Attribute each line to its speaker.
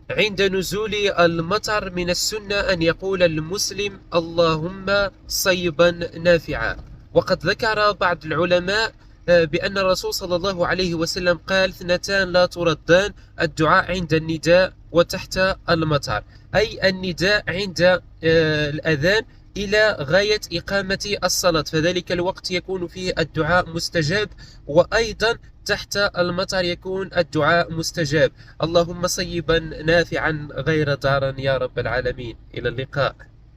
Speaker 1: عند نزول المطر من السنة أن يقول المسلم اللهم صيبا نافعا. وقد ذكر بعض العلماء بأن الرسول صلى الله عليه وسلم قال: اثنتان لا تردان، الدعاء عند النداء وتحت المطر، أي النداء عند الأذان إلى غاية إقامة الصلاة، فذلك الوقت يكون فيه الدعاء مستجاب، وأيضا تحت المطر يكون الدعاء مستجاب. اللهم صيبا نافعا غير ضار يا رب العالمين. إلى اللقاء.